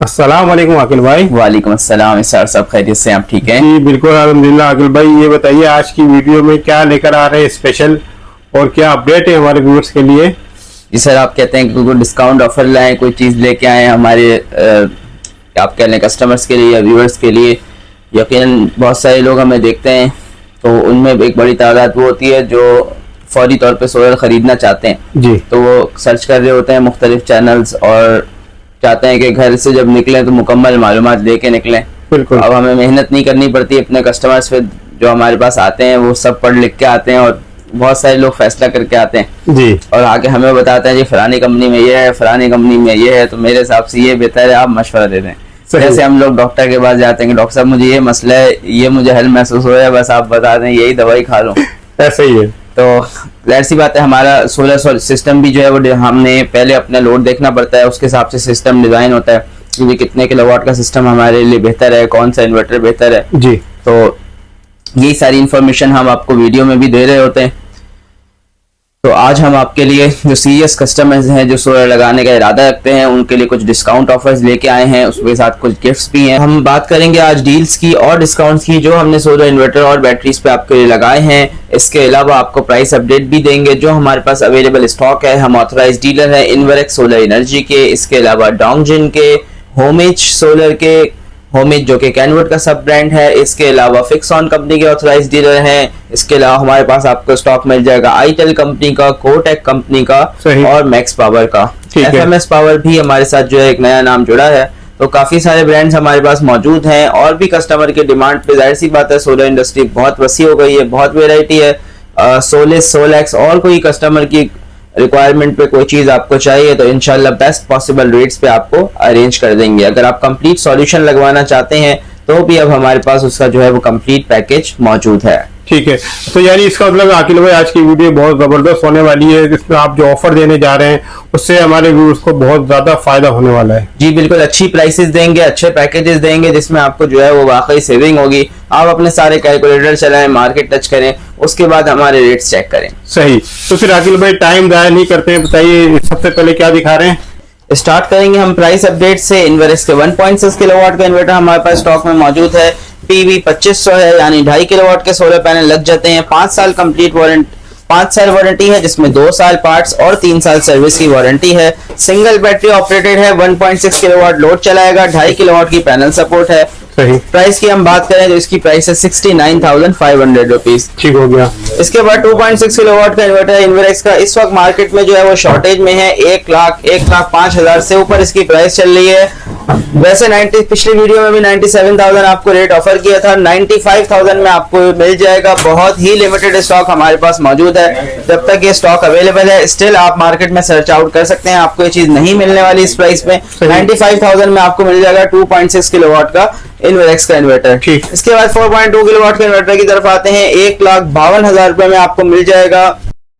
अस्सलाम वालेकुम अकील भाई। वालेकुम अस्सलाम। सर सब खैरियत से, आप ठीक हैं? जी बिल्कुल अल्हम्दुलिल्लाह। अकील भाई ये बताइए आज की वीडियो में क्या लेकर आ रहे हैं स्पेशल, और क्या अपडेट है हमारे व्यूअर्स के लिए? जी सर, आप कहते हैं कि कोई डिस्काउंट ऑफर लाएं, कोई चीज़ लेके आए हमारे आप कह लें कस्टमर्स के लिए या व्यूअर्स के लिए। यकीनन बहुत सारे लोग हमें देखते हैं तो उनमें एक बड़ी तादाद वो होती है जो फौरी तौर पे सोलर ख़रीदना चाहते हैं। जी। तो वो सर्च कर रहे होते हैं मुख्तलिफ चैनल्स और चाहते हैं कि घर से जब निकलें तो मुकम्मल मालूमात लेके निकलें। बिल्कुल। अब हमें मेहनत नहीं करनी पड़ती, अपने कस्टमर्स पे जो हमारे पास आते हैं वो सब पढ़ लिख के आते हैं और बहुत सारे लोग फैसला करके आते हैं जी। और आके हमें बताते हैं जी फलानी कंपनी में ये है, फलानी कंपनी में ये है, तो मेरे हिसाब से ये बेहतर है, आप मशवरा दे दें। जैसे हम लोग डॉक्टर के पास जाते हैं कि डॉक्टर साहब मुझे ये मसला है, ये मुझे हल महसूस हो रहा है, बस आप बता दें यही दवाई खा लूं। ऐसा ही है। तो जाहिर सी बात है हमारा सोलर सिस्टम भी जो है वो हमने पहले अपना लोड देखना पड़ता है, उसके हिसाब से सिस्टम डिजाइन होता है कि कितने किलोवाट का सिस्टम हमारे लिए बेहतर है, कौन सा इन्वर्टर बेहतर है। जी। तो यही सारी इंफॉर्मेशन हम आपको वीडियो में भी दे रहे होते हैं। तो आज हम आपके लिए जो सीरियस कस्टमर्स हैं जो सोलर लगाने का इरादा रखते हैं उनके लिए कुछ डिस्काउंट ऑफर्स लेके आए हैं, उसके साथ कुछ गिफ्ट्स भी हैं। हम बात करेंगे आज डील्स की और डिस्काउंट्स की जो हमने सोलर इन्वर्टर और बैटरीज पे आपके लिए लगाए हैं। इसके अलावा आपको प्राइस अपडेट भी देंगे जो हमारे पास अवेलेबल स्टॉक है। हम ऑथराइज डीलर हैं इनवर्क्स सोलर एनर्जी के, इसके अलावा डोंगजिन के, होमेज सोलर के, होमेज जो कि कैनवट का सब ब्रांड है, इसके अलावा फिक्सऑन कंपनी के ऑथराइज डीलर हैं। इसके अलावा हमारे पास आपको स्टॉक मिल जाएगा आईटेल कंपनी का, कोटेक कंपनी का और मैक्स पावर का। एफएमएस पावर भी हमारे साथ जो है एक नया नाम जुड़ा है। तो काफी सारे ब्रांड्स हमारे पास मौजूद हैं और भी कस्टमर के डिमांड पे जाहिर सी बात है सोलर इंडस्ट्री बहुत वसी हो गई है, बहुत वेराइटी है। सोलिस, सोलेक्स और कोई कस्टमर की रिक्वायरमेंट पे कोई चीज आपको चाहिए तो इंशाल्लाह बेस्ट पॉसिबल रेट्स पे आपको अरेंज कर देंगे। अगर आप कंप्लीट सॉल्यूशन लगवाना चाहते हैं तो भी अब हमारे पास उसका जो है वो कंप्लीट पैकेज मौजूद है। ठीक है, तो यानी इसका मतलब अकील भाई आज की वीडियो बहुत जबरदस्त होने वाली है, जिसमें आप जो ऑफर देने जा रहे हैं उससे हमारे व्यूअर्स को बहुत ज्यादा फायदा होने वाला है। जी बिल्कुल, अच्छी प्राइसेस देंगे, अच्छे पैकेजेस देंगे जिसमें आपको जो है वो वाकई सेविंग होगी। आप अपने सारे कैलकुलेटर चलाएं, मार्केट टच करें, उसके बाद हमारे रेट्स चेक करें। सही। तो फिर अकील भाई टाइम जाया नहीं करते हैं, बताइए सबसे पहले क्या दिखा रहे हैं? स्टार्ट करेंगे हम प्राइस अपडेट से। इनवर्क्स के 1.6 किलोवाट का इन्वर्टर हमारे पास स्टॉक में मौजूद है। पीवी 2500 है, यानी 2.5 किलोवाट के सोलर पैनल लग जाते हैं। 5 साल कंप्लीट वारंटी, 5 साल वारंटी है जिसमें 2 साल पार्ट्स और 3 साल सर्विस की वारंटी है। सिंगल बैटरी ऑपरेटेड है, 1.6 किलोवाट लोड चलाएगा, 2.5 किलोवाट की पैनल सपोर्ट है। सही। प्राइस की हम बात करें तो इसकी प्राइस है 69,500 रुपीज। ठीक हो गया। इसके बाद 2.6 किलोवाट का इन्वर्टर है इनवर्क्स का, इस वक्त मार्केट में जो है वो शॉर्टेज में है। 1,05,000 से ऊपर इसकी प्राइस चल रही है। वैसे पिछली वीडियो में भी 97,000 आपको रेट ऑफर किया था, 95,000 में आपको मिल जाएगा। बहुत ही लिमिटेड स्टॉक हमारे पास मौजूद है, जब तक ये स्टॉक अवेलेबल है स्टिल आप मार्केट में सर्च आउट कर सकते हैं, आपको ये चीज नहीं मिलने वाली इस प्राइस में। 95,000 में आपको मिल जाएगा 2.6 किलोवाट का इनवर्क्स का इन्वर्टर। ठीक। इसके बाद 4.2 किलोवाट के इन्वर्टर की तरफ आते हैं। 1,52,000 रुपए में आपको मिल जाएगा।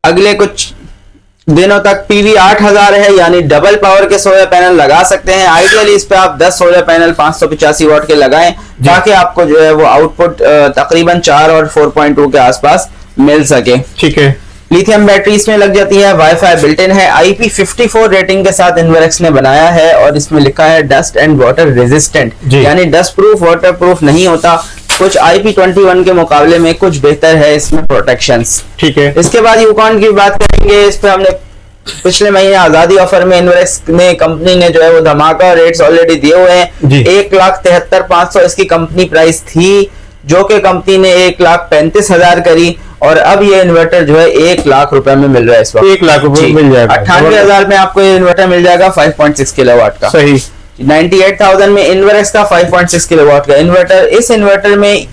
अगले कुछ दिनों तक पीवी 8,000 है, यानी डबल पावर के सोलर पैनल लगा सकते हैं। आइडियली इस पे आप 10 सोलर पैनल 585 वाट के लगाएं ताकि आपको जो है वो आउटपुट तकरीबन 4 और 4.2 के आसपास मिल सके। ठीक है। लिथियम बैटरी इसमें लग जाती है, वाईफाई बिल्ट इन है, IP54 रेटिंग के साथ इनवर्क्स ने बनाया है और इसमें लिखा है डस्ट एंड वाटर रेजिस्टेंट, यानी डस्ट प्रूफ, वाटर प्रूफ नहीं होता। कुछ IP21 के मुकाबले में कुछ बेहतर है इसमें प्रोटेक्शंस। ठीक है। इसके बाद यूकॉन की बात करेंगे। इस पे हमने पिछले महीने आजादी ऑफर में इनवर्क्स ने कंपनी ने जो है वो धमाका रेट्स ऑलरेडी दिए हुए हैं। 1,73,500 इसकी कंपनी प्राइस थी, जो कि कंपनी ने 1,35,000 करी और अब ये इन्वर्टर जो है 1 लाख रुपए में मिल रहा है इस वक्त। 1 लाख रुपए मिल जाएगा। 98,000 में आपको ये इन्वर्टर मिल जाएगा 5.6 किलोवाट का। सही। 98,000 में इनवर्क्स का 5.6 किलोवाट का इन्वर्टर। इस इन्वर्टर में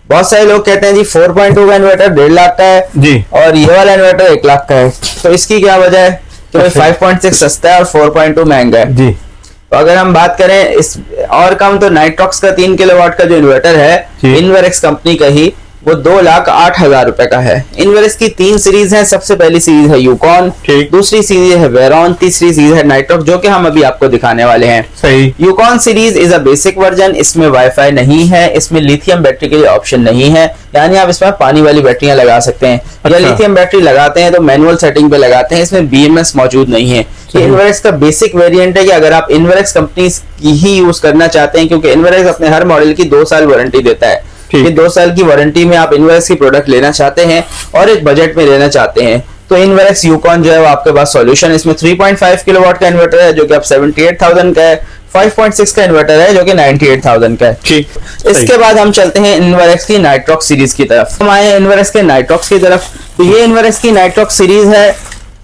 बहुत सारे लोग कहते हैं जी 4.2 का इन्वर्टर 1.5 लाख का है जी और ये वाला इन्वर्टर 1 लाख का है, तो इसकी क्या वजह है कि 5.6 सस्ता है और 4.2 महंगा है जी। तो अगर हम बात करें इस और कम तो नाइट्रॉक्स का 3 किलोवाट का जो इन्वर्टर है इनवर्क्स कंपनी का ही, वो 2,08,000 रुपए का है। इनवर्स की 3 सीरीज है। सबसे पहली सीरीज है यूकॉन, दूसरी सीरीज है वेरॉन, तीसरी सीरीज है नाइट्रॉक्स, जो कि हम अभी आपको दिखाने वाले हैं। सही। Yukon series is a basic version, इसमें वाईफाई नहीं है, इसमें लिथियम बैटरी के लिए ऑप्शन नहीं है, यानी आप इसमें पानी वाली बैटरियां लगा सकते हैं। या लिथियम बैटरी लगाते हैं तो मैनुअल सेटिंग पे लगाते हैं, इसमें BMS मौजूद नहीं है। ये इनवर्स का बेसिक वेरिएंट है कि अगर आप इनवर्स कंपनी की ही यूज करना चाहते हैं, क्योंकि इनवर्स अपने हर मॉडल की 2 साल वारंटी देता है, कि 2 साल की वारंटी में आप इनवर्स की प्रोडक्ट लेना चाहते हैं और एक बजट में लेना चाहते हैं, तो इनवर्स यूकॉन जो है वो आपके पास सॉल्यूशन। इसमें 3.5 किलोवाट का इन्वर्टर है जो कि अब 78,000 का है, 5.6 का इन्वर्टर है जो कि 98,000 का है। ठीक। इसके बाद हम चलते हैं इनवर्स की नाइट्रॉक्स सीरीज की तरफ। हम आए इनवर्स के नाइट्रॉक्स की तरफ, तो ये इनवर्स की नाइट्रॉक्स सीरीज है।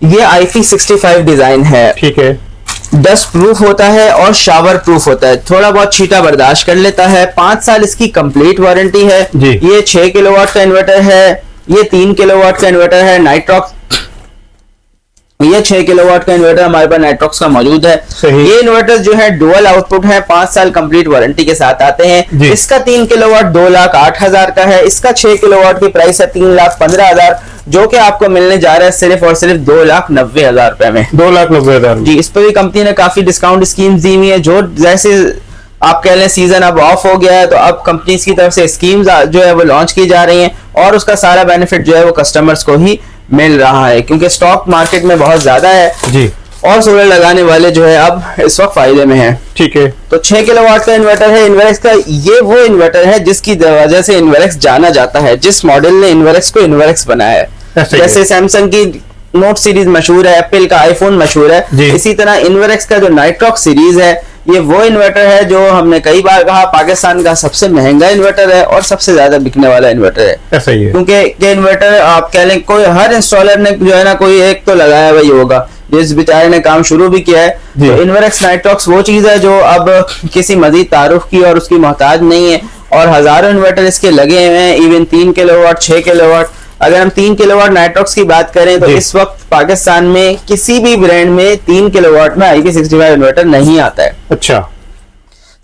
ये IP65 डिजाइन है। ठीक है। डस्ट प्रूफ होता है और शावर प्रूफ होता है, थोड़ा बहुत छींटा बर्दाश्त कर लेता है। 5 साल इसकी कंप्लीट वारंटी है। ये 6 किलोवाट का इन्वर्टर है, ये 3 किलोवाट का इन्वर्टर है नाइट्रॉक्स, ये 6 किलोवाट का इन्वर्टर हमारे पास नाइट्रॉक्स का मौजूद है। ये इन्वर्टर जो है डुअल आउटपुट है, 5 साल कंप्लीट वारंटी के साथ आते हैं। इसका 3 किलोवाट 2,08,000 का है, इसका 6 किलोवाट की प्राइस है 3,15,000, जो कि आपको मिलने जा रहा है सिर्फ और सिर्फ 2,90,000 रुपए में। 2,90,000 जी। इस पर भी कंपनी ने काफी डिस्काउंट स्कीम दी हुई है, जो जैसे आप कह लें सीजन अब ऑफ हो गया है तो अब कंपनीज की तरफ से स्कीम्स जो है वो लॉन्च की जा रही हैं और उसका सारा बेनिफिट जो है वो कस्टमर्स को ही मिल रहा है, क्योंकि स्टॉक मार्केट में बहुत ज्यादा है जी, और सोलर लगाने वाले जो है अब इस वक्त फायदे में है। ठीक है। तो 6 किलोवाट का इन्वर्टर है इनवर्स का। ये वो इन्वर्टर है जिसकी वजह से इनवर्स जाना जाता है, जिस मॉडल ने इनवर्स को इनवर्स बनाया है। जैसे सैमसंग की नोट सीरीज मशहूर है, एप्पल का आईफोन मशहूर है, इसी तरह इनवर्स का जो नाइट्रॉक्स सीरीज है ये वो इन्वर्टर है जो हमने कई बार कहा पाकिस्तान का सबसे महंगा इन्वर्टर है और सबसे ज्यादा बिकने वाला इन्वर्टर है। ऐसा ही है, क्योंकि ये इन्वर्टर आप कह लें कोई हर इंस्टॉलर ने जो है ना कोई एक तो लगाया वही होगा, जिस बेचारे ने काम शुरू भी किया है। तो इनवर्स नाइट्रॉक्स वो चीज है जो अब किसी मजीद तारुफ की और उसकी मोहताज नहीं है, और हजारों इन्वर्टर इसके लगे हुए हैं, इवन 3 किलोवाट 6 किलोवाट। अगर हम 3 किलोवाट नाइट्रॉक्स की बात करें तो इस वक्त पाकिस्तान में किसी भी ब्रांड में 3 किलोवाट में IP65 इन्वर्टर नहीं आता है। अच्छा।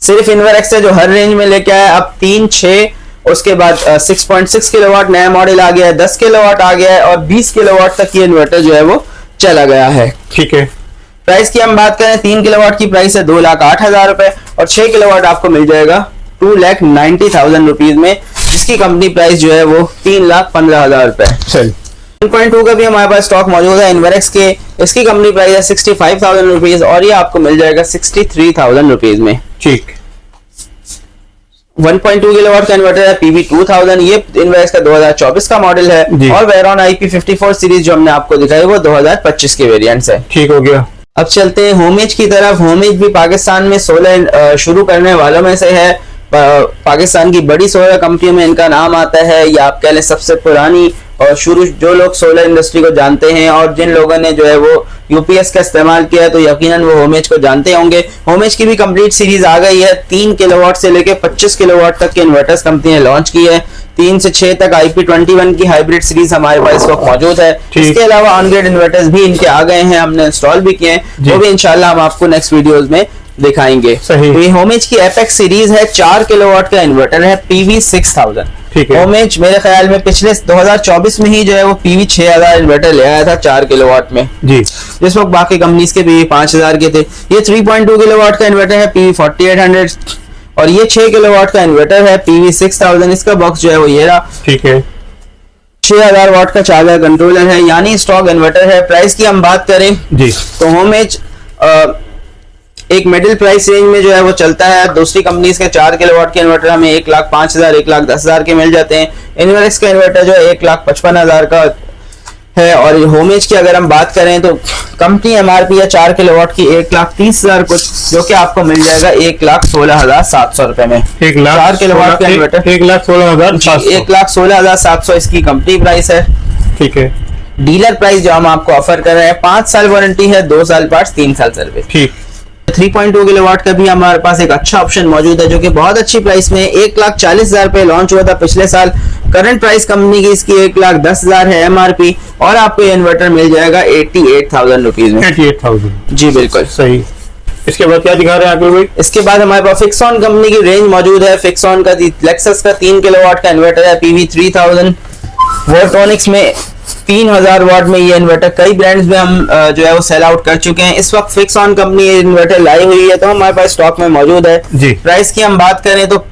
सिर्फ इनवर्स है जो हर रेंज में लेके आया, अब 3, 6, उसके बाद 6.6 किलोवाट नया मॉडल आ गया है, 10 किलोवाट आ गया है और 20 किलोवाट तक ये इन्वर्टर जो है वो चला गया है। ठीक है। प्राइस की हम बात करें, 3 किलोवाट की प्राइस है 2,08,000 रुपए और 6 किलोवाट आपको मिल जाएगा 2,90,000 रुपीज में, जिसकी कंपनी प्राइस जो है वो 3,15,000 रुपए। 1.2 का भी हमारे पास स्टॉक मौजूद है इनवर्स के, इसकी कंपनी प्राइस है 65,000 रुपीज और ये आपको मिल जाएगा 63,000 रुपीज में। ठीक। 1.2 किलोवाट का इन्वर्टर है PV2000, ये इनवर्स का 2024 का मॉडल है, और वेरॉन IP54 सीरीज जो हमने आपको दिखाई वो 2025 के वेरिएंट्स है। ठीक हो गया। अब चलते हैं होमेज की तरफ। होमेज भी पाकिस्तान में सोलर शुरू करने वालों में से है, पाकिस्तान की बड़ी सोलर कंपनियों में इनका नाम आता है, या आप कह लें सबसे पुरानी और शुरू जो लोग सोलर इंडस्ट्री को जानते हैं और जिन लोगों ने जो है वो UPS का इस्तेमाल किया तो यकीनन वो होमेज को जानते होंगे। होमेज की भी कंप्लीट सीरीज आ गई है, 3 किलोवाट से लेके 25 किलोवाट तक के इन्वर्टर्स कंपनी ने लॉन्च की है। 3 से 6 तक IP21 की हाइब्रिड सीरीज हमारे पास इस वक्त मौजूद है। इसके अलावा ऑनग्रिड इन्वर्टर्स भी इनके आ गए हैं, हमने इंस्टॉल भी किए हैं, वो भी इंशाल्लाह हम आपको नेक्स्ट वीडियोस में दिखाएंगे। ये होमेज की एपेक्स सीरीज है, 4 किलोवाट का इन्वर्टर है PV6000। होमेज मेरे ख्याल में पिछले 2024 में ही जो है वो PV6000 इन्वर्टर ले आया था 4 किलोवाट में जी, जिस वक्त बाकी कंपनीज के PV 5000 के थे। ये 3.2 किलोवाट का इन्वर्टर है PV4800 और ये 6 किलोवाट का इन्वर्टर है PV6000। इसका बॉक्स जो है वो ये रहा। ठीक है। 6000 वाट का चार्जर कंट्रोलर है, यानी स्टॉक इन्वर्टर है। प्राइस की हम बात करें जी तो होमेज एक मिडिल प्राइस रेंज में जो है वो चलता है। दूसरी कंपनीज के 4 किलोवाट के इन्वर्टर हमें 1,05,000 1,10,000 के मिल जाते हैं। इनवर्स का इन्वर्टर जो है 1,55,000 का है। और होमेज की अगर हम बात करें तो कंपनी MRP है 4 किलोवाट की 1,30,000 कुछ, जो कि आपको मिल जाएगा 1,16,700 रुपए में। 4 किलोवाट का इन्वर्टर 1,16,700 इसकी कंपनी प्राइस है। ठीक है। डीलर प्राइस जो हम आपको ऑफर कर रहे हैं, 5 साल वारंटी है, 2 साल पार्ट्स, 3 साल सर्विस। ठीक। 3.2 किलोवाट का भी हमारे पास एक अच्छा ऑप्शन मौजूद है, जो कि बहुत अच्छी प्राइस में 1,40,000 पे लॉन्च हुआ था पिछले साल। करंट प्राइस कंपनी की इसकी 1,10,000 है MRP और आपको ये इन्वर्टर मिल जाएगा 88,000 रुपीज में। 88,000 जी बिल्कुल सही। इसके बाद क्या दिखा रहे हैं आगे भाई? इसके बाद हमारे पास फिक्सॉन कंपनी की रेंज मौजूद है। फिक्सॉन का लेक्सस का 3 किलोवाट का इन्वर्टर है, PV 3000। वोल्ट्रॉनिक्स में 3000 वाट में ये इन्वर्टर कई ब्रांड्स में हम जो है वो सेल आउट कर चुके हैं। इस वक्त फिक्सॉन कंपनी ये इन्वर्टर लाई हुई है, तो हमारे पास स्टॉक में मौजूद है जी। प्राइस की हम बात करें तो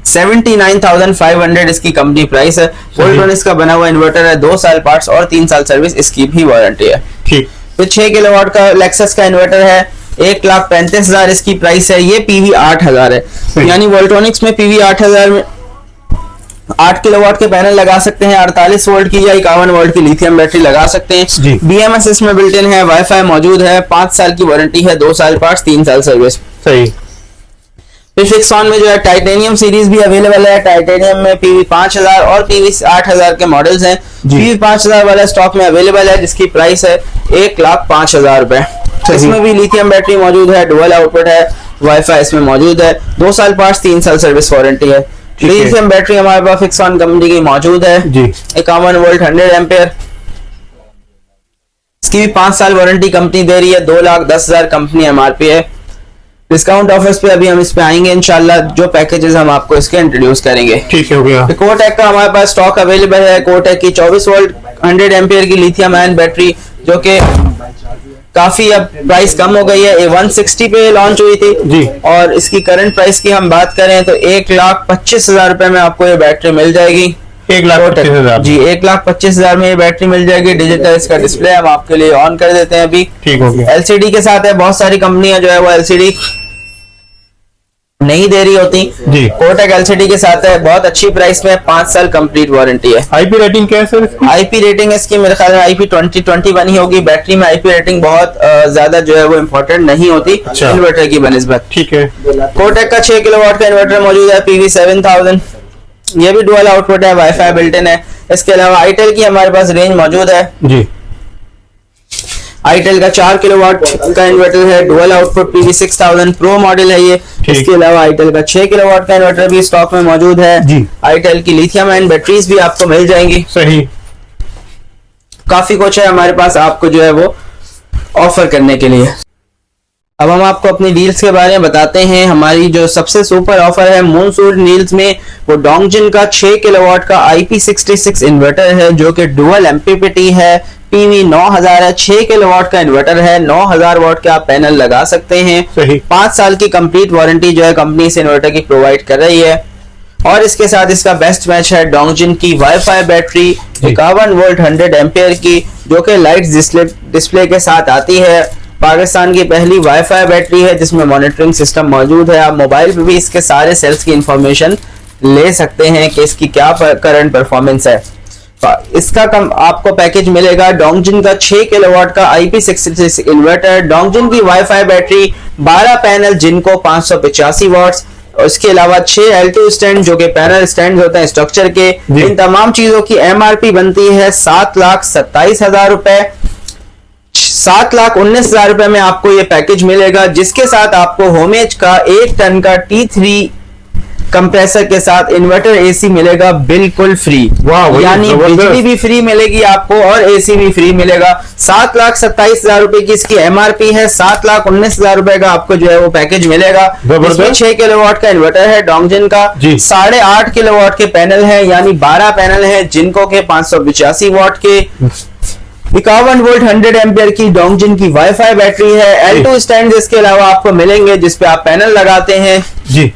79,500 इसकी कंपनी प्राइस है। वोल्ट्रॉनिक्स का बना हुआ इन्वर्टर है, 2 साल पार्ट्स और 3 साल सर्विस इसकी भी वारंटी है। ठीक। तो 6 किलोवाट का लेक्सस का इन्वर्टर है, 1,35,000 इसकी प्राइस है। ये PV 8000 है, यानी वोल्ट्रॉनिक्स में PV 8000 में 8 किलोवाट के पैनल लगा सकते हैं, 48 वोल्ट की या 51 वोल्ट की लिथियम बैटरी लगा सकते हैं। BMS इसमें बिल्ट इन है, वाईफाई मौजूद है, 5 साल की वारंटी है, 2 साल पार्ट्स, 3 साल सर्विस। सही। फिर फिक्सॉन में जो है टाइटेनियम सीरीज भी अवेलेबल है। टाइटेनियम में PV 5000 और PV 8000 के मॉडल्स हैं। PV 5000 वाला स्टॉक में अवेलेबल है, जिसकी प्राइस है 1,05,000 रुपए। इसमें भी लिथियम बैटरी मौजूद है, डुअल आउटपुट है, वाईफाई इसमें मौजूद है, 2 साल पार्ट्स, 3 साल सर्विस वारंटी है। लिथियम बैटरी हमारे पास फिक्सॉन कंपनी की मौजूद है जी, 51 वोल्ट 100 एम्पेयर। इसकी भी 5 साल वारंटी कंपनी दे रही है, 2,10,000 कंपनी MRP है। डिस्काउंट ऑफर्स पे अभी हम इस पे आएंगे इंशाल्लाह, जो पैकेजेस हम आपको इसके इंट्रोड्यूस करेंगे। ठीक है, हो गया। कोटेक का हमारे पास स्टॉक अवेलेबल है। कोटेक की 24 वोल्ट 100 एम्पियर की लिथियम आयन बैटरी, जो कि काफी अब प्राइस कम हो गई है, 160 पे लॉन्च हुई थी जी। और इसकी करंट प्राइस की हम बात करें तो 1,25,000 रुपए में आपको ये बैटरी मिल जाएगी। 1,25,000 जी, 1,25,000 में ये बैटरी मिल जाएगी। डिजिटल इसका डिस्प्ले हम आपके लिए ऑन कर देते हैं अभी। ठीक हो गया। LCD के साथ है, बहुत सारी कंपनियां जो है वो LCD नहीं दे रही होती जी। कोटेक LCD के साथ है, बहुत अच्छी प्राइस में, 5 साल कंप्लीट वारंटी है। IP रेटिंग क्या है सर? IP रेटिंग इसकी मेरे ख्याल में IP 2020 बनी होगी। बैटरी में IP रेटिंग बहुत ज्यादा जो है वो इम्पोर्टेंट नहीं होती इन्वर्टर की बनिस्बत। ठीक है। कोटेक का 6 किलोवाट का इन्वर्टर मौजूद है, PV 7000। ये भी डुअल आउटपुट है, वाईफाई बिल्ट इन है। इसके अलावा आईटेल की हमारे पास रेंज मौजूद है जी। आईटेल का 4 किलोवाट का इन्वर्टर है, dual output, PV 6000 pro model है ये। इसके अलावा आईटेल का 6 किलोवाट का इन्वर्टर भी स्टॉक में मौजूद है जी। आईटेल की लिथियम आयन बैटरीज भी आपको मिल जाएंगी। सही। काफी कुछ है हमारे पास आपको जो है वो ऑफर करने के लिए। अब हम आपको अपनी डील्स के बारे में बताते हैं। हमारी जो सबसे सुपर ऑफर है मूनसून डील्स में, वो डोंगजिन का 6 किलोवाट का IP66 इन्वर्टर है, जो कि डुअल MPPT है, PV 9000 है, 6 किलोवाट का इन्वर्टर है, 9000 वाट का आप पैनल लगा सकते हैं। 5 साल की कंप्लीट वारंटी जो है कंपनी इस इन्वर्टर की प्रोवाइड कर रही है। और इसके साथ इसका बेस्ट मैच है डोंगजिन की वाईफाई बैटरी 51 वोल्ट 100 एम्पियर की, जो कि लाइट डिस्प्ले के साथ आती है। पाकिस्तान की पहली वाईफाई बैटरी है जिसमें मॉनिटरिंग सिस्टम मौजूद है। आप मोबाइल पे भी इसके सारे सेल्स की इंफॉर्मेशन ले सकते हैं कि इसकी क्या करंट परफॉर्मेंस है। इसका आपको पैकेज मिलेगा डोंगजिन का 6 किलोवाट का IP66 इन्वर्टर, डोंगजिन की वाईफाई बैटरी, 12 पैनल जिनको 585 वाट्स, उसके अलावा 6 L2 स्टैंड जो कि पैनल स्टैंड होते हैं स्ट्रक्चर के। इन तमाम चीजों की MRP बनती है 7,27,000 रुपए। 7,19,000 रुपए में आपको ये पैकेज मिलेगा, जिसके साथ आपको होमेज का 1 टन का T3 कंप्रेसर के साथ इन्वर्टर AC मिलेगा बिल्कुल फ्री। यानी बिजली भी फ्री मिलेगी आपको और AC भी फ्री मिलेगा। 7,27,000 रुपए की इसकी MRP है, 7,19,000 रुपए का आपको जो है वो पैकेज मिलेगा। इसमें 6 किलोवाट का इन्वर्टर है डोंगजिन का, 8.5 किलोवाट के पैनल है, यानी 12 पैनल है जिनको के 585 वाट के, 51 वोल्ट 100 एम्पियर की डोंगजिन की वाईफाई बैटरी है। L2 स्टैंड इसके अलावा आपको मिलेंगे जिसपे आप पैनल लगाते हैं जी।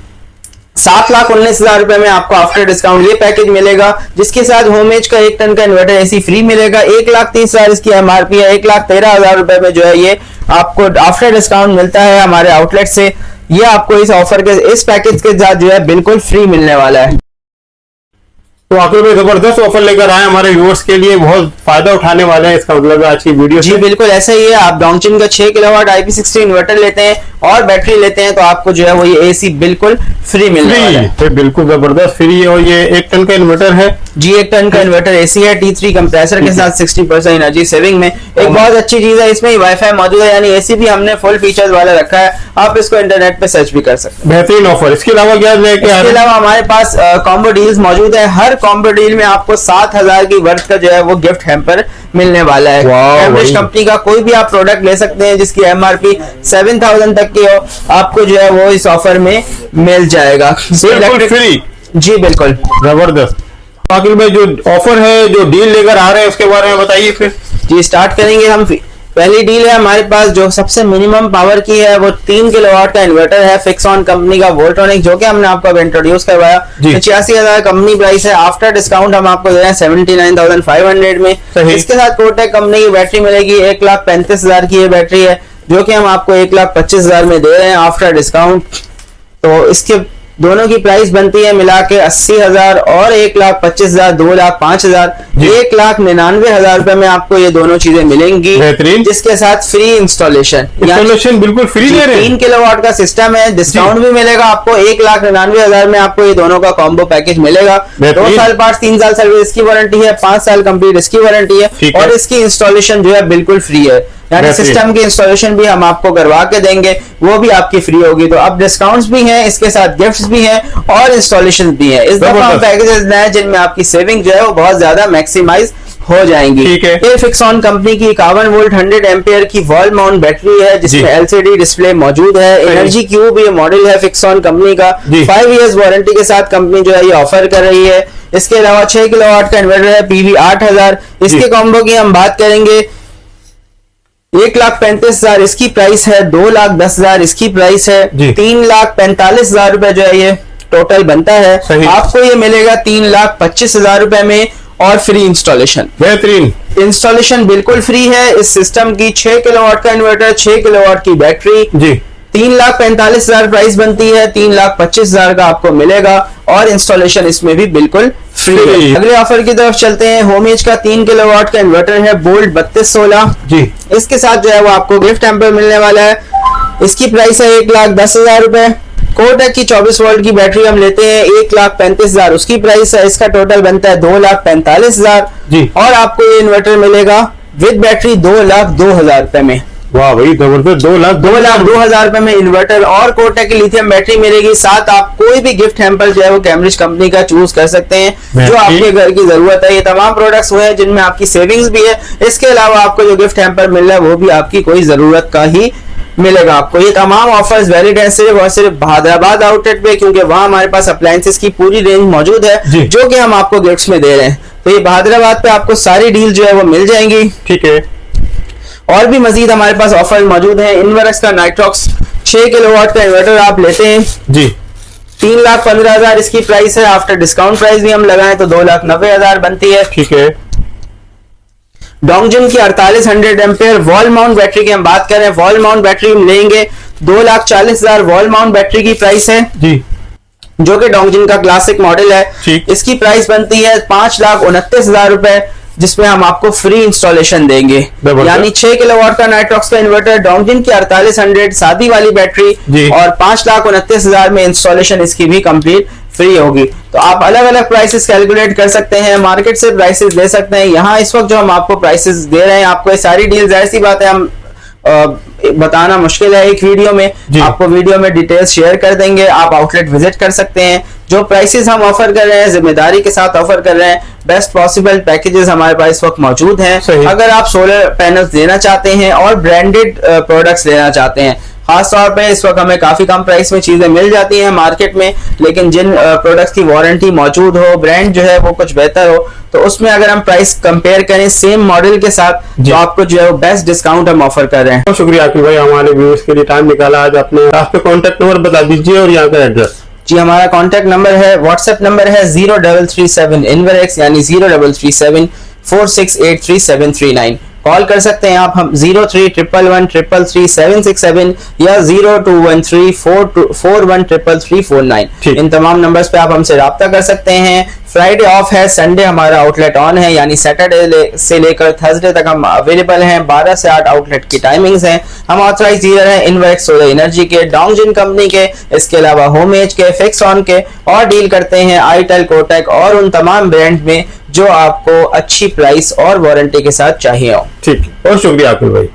7,19,000 रुपए में आपको आफ्टर डिस्काउंट ये पैकेज मिलेगा, जिसके साथ होमेज का 1 टन का इन्वर्टर AC फ्री मिलेगा। 1,30,000 इसकी MRP है, 1,13,000 रुपए में जो है ये आपको आफ्टर डिस्काउंट मिलता है हमारे आउटलेट से। ये आपको इस ऑफर के इस पैकेज के साथ जो है बिल्कुल फ्री मिलने वाला है। तो आखिर में जबरदस्त ऑफर लेकर आए हमारे व्यूअर्स के लिए, बहुत फायदा उठाने वाले हैं इसका मतलब आज की वीडियो जी। बिल्कुल ऐसा ही है। आप डोंगजिन का 6 किलोवाट IP60 इन्वर्टर लेते हैं और बैटरी लेते हैं तो आपको जो है वो ये AC बिल्कुल फ्री मिलने वाला है। तो बिल्कुल जबरदस्त फ्री है। और ये 1 टन का इन्वर्टर है जी, 1 टन का इन्वर्टर AC है, T3 कंप्रेसर के साथ 60% एनर्जी सेविंग में। एक बहुत अच्छी चीज है, इसमें वाईफाई मौजूद है, यानी AC भी हमने फुल फीचर्स वाला रखा है। आप इसको इंटरनेट पे सर्च भी कर सकते हैं। बेहतरीन ऑफर। इसके अलावा क्या है? इसके अलावा हमारे पास कॉम्बो डील्स मौजूद है। हर कॉम्बो डील में आपको 7,000 की वर्थ का जो है वो गिफ्ट हैम्पर मिलने वाला है। कैम्ब्रिज कंपनी का कोई भी आप प्रोडक्ट ले सकते हैं जिसकी MRP 7000 तक की हो, आपको जो है वो इस ऑफर में मिल जाएगा। बिल्कुल फ्री। जी बिल्कुल, जबरदस्त। आकिल भाई, जो ऑफर है, जो डील लेकर आ रहे हैं, उसके बारे में बताइए फिर। जी स्टार्ट करेंगे हम। पहली डील है हमारे पास जो सबसे मिनिमम पावर की है, वो 3 किलोवाट का इन्वर्टर है फिक्सॉन कंपनी का वोल्ट्रॉनिक, जो कि हमने आपको अब इंट्रोड्यूस करवाया। 85,000 कंपनी प्राइस है, आफ्टर डिस्काउंट हम आपको दे रहे हैं 79,500 में। इसके साथ कोटेक कंपनी की बैटरी मिलेगी, 1,35,000 की ये बैटरी है, जो कि हम आपको 1,25,000 में दे रहे हैं आफ्टर डिस्काउंट। तो इसके दोनों की प्राइस बनती है मिला के 80,000 और 1,25,000, 2,05,000, 1,99,000 रुपए में आपको ये दोनों चीजें मिलेंगी, जिसके साथ फ्री इंस्टॉलेशन बिल्कुल फ्री दे रहे हैं। 3 किलोवाट का सिस्टम है, डिस्काउंट भी मिलेगा आपको। 1,99,000 में आपको ये दोनों का कॉम्बो पैकेज मिलेगा। 2 साल पार्ट्स, 3 साल सर्विस की वारंटी है, 5 साल कंप्लीट इसकी वारंटी है, और इसकी इंस्टॉलेशन जो है बिल्कुल फ्री है, यानी सिस्टम की इंस्टॉलेशन भी हम आपको करवा के देंगे, वो भी आपकी फ्री होगी। तो अब डिस्काउंट्स भी हैं, इसके साथ गिफ्ट्स भी हैं और इंस्टॉलेशन भी है। इस दफा हम पैकेजेस नए जिनमें आपकी सेविंग जो है वो बहुत ज्यादा मैक्सिमाइज हो जाएंगी। ये फिक्सॉन कंपनी की 51 वोल्ट 100 एम्पियर की वॉल माउंट बैटरी है, जिसमें LCD डिस्प्ले मौजूद है। एनर्जी क्यूब ये मॉडल है फिक्सॉन कंपनी का, 5 इयर्स वारंटी के साथ कंपनी जो है ये ऑफर कर रही है। इसके अलावा 6 किलोवाट का इन्वर्टर है PV 8000, इसके कॉम्बो की हम बात करेंगे 1,35,000 इसकी प्राइस है, 2,10,000 इसकी प्राइस है, 3,45,000 रुपए जो है ये टोटल बनता है। आपको ये मिलेगा 3,25,000 रुपए में और फ्री इंस्टॉलेशन। बेहतरीन इंस्टॉलेशन बिल्कुल फ्री है इस सिस्टम की। 6 किलोवाट का इन्वर्टर, 6 किलोवाट की बैटरी, जी 3,45,000 प्राइस बनती है, 3,25,000 का आपको मिलेगा और इंस्टॉलेशन इसमें भी बिल्कुल फ्री है। अगले ऑफर की तरफ चलते हैं। होमेज का 3 किलोवाट का इन्वर्टर है, बोल्ट 3216 जी, इसके साथ जो है वो आपको गिफ्ट हैम्पर मिलने वाला है। इसकी प्राइस है 1,10,000 रुपए। कोटेक की 24 वोल्ट की बैटरी हम लेते हैं, 1,35,000 उसकी प्राइस है, इसका टोटल बनता है 2,45,000 जी, और आपको ये इन्वर्टर मिलेगा विद बैटरी 2,02,000 रुपए में। वाह भाई जबरदस्त, 2,02,000 रुपए में इन्वर्टर और कोटेक की लिथियम बैटरी मिलेगी। साथ आप कोई भी गिफ्ट हैम्पर जो है वो कैम्ब्रिज कंपनी का चूज कर सकते हैं, जो आपके घर की जरूरत है। ये तमाम प्रोडक्ट्स वो है जिनमें आपकी सेविंग्स भी है। इसके अलावा आपको जो गिफ्ट हैम्पर मिल रहा है वो भी आपकी कोई जरूरत का ही मिलेगा आपको। ये तमाम ऑफर्स वैलिड है सिर्फ और सिर्फ हैदराबाद आउटलेट पे, क्योंकि वहां हमारे पास अप्लायंसेस की पूरी रेंज मौजूद है जो कि हम आपको गिफ्ट्स में दे रहे हैं। तो ये हैदराबाद पे आपको सारी डील जो है वो मिल जाएंगी। ठीक है, और भी मजीद हमारे पास ऑफर मौजूद है। इनवर्क्स का नाइट्रॉक्स 6 किलोवाट का इन्वर्टर आप लेते हैं जी, 3,15,000 इसकी प्राइस है। आफ्टर डिस्काउंट प्राइस भी हम लगाएं तो 2,90,000 बनती है। ठीक है। डोंगजिन की 4800 एम्पेयर वॉल माउंट बैटरी की हम बात करें, वॉल माउंट बैटरी हम लेंगे 2,40,000 वॉल माउंट बैटरी की प्राइस है जी, जो कि डोंगजिन का क्लासिक मॉडल है। इसकी प्राइस बनती है 5,29,000 रुपए, जिसमें हम आपको फ्री इंस्टॉलेशन देंगे। यानी 6 किलोवाट का नाइट्रॉक्स का इन्वर्टर, डोंगजिन की 4800 सादी वाली बैटरी और 5,29,000 में इंस्टॉलेशन इसकी भी कंप्लीट फ्री होगी। तो आप अलग अलग प्राइसेस कैलकुलेट कर सकते हैं, मार्केट से प्राइसेस ले सकते हैं। यहाँ इस वक्त जो हम आपको प्राइसेस दे रहे हैं, आपको ये सारी डील जाहिर सी बात है हम बताना मुश्किल है एक वीडियो में, आपको वीडियो में डिटेल्स शेयर कर देंगे। आप आउटलेट विजिट कर सकते हैं। जो प्राइसेस हम ऑफर कर रहे हैं जिम्मेदारी के साथ ऑफर कर रहे हैं। बेस्ट पॉसिबल पैकेजेस हमारे पास इस वक्त मौजूद हैं। अगर आप सोलर पैनल्स लेना चाहते हैं और ब्रांडेड प्रोडक्ट्स लेना चाहते हैं, खास तौर पे इस वक्त हमें काफी कम प्राइस में चीजें मिल जाती हैं मार्केट में, लेकिन जिन प्रोडक्ट्स की वारंटी मौजूद हो, ब्रांड जो है वो कुछ बेहतर हो, तो उसमें अगर हम प्राइस कंपेयर करें सेम मॉडल के साथ, तो आपको जो है वो बेस्ट डिस्काउंट हम ऑफर कर रहे हैं। बहुत शुक्रिया आकिल भाई, हमारे व्यूअर्स के लिए टाइम निकाला। आज अपने पे कॉन्टेक्ट नंबर बता दीजिए और यहाँ का एड्रेस। जी हमारा कॉन्टेक्ट नंबर है, व्हाट्सएप नंबर है 0337 इनवरएक्स, यानी 0337 4683 कॉल कर सकते हैं आप हम 031111333767 या 0213413349। इन तमाम नंबर्स पे आप हमसे राब्ता कर सकते हैं। फ्राइडे ऑफ है, संडे हमारा आउटलेट ऑन है, यानी सैटरडे से लेकर थर्सडे तक हम अवेलेबल हैं। 12 से 8 आउटलेट की टाइमिंग्स हैं। हम ऑथराइज डीलर हैं इनवर्क्स सोलर एनर्जी के, डोंगजिन कंपनी के, इसके अलावा होमेज के, फिक्सॉन के, और डील करते हैं आईटेल, कोटेक और उन तमाम ब्रांड में जो आपको अच्छी प्राइस और वारंटी के साथ चाहिए हो। ठीक है, बहुत शुक्रिया आकिल भाई।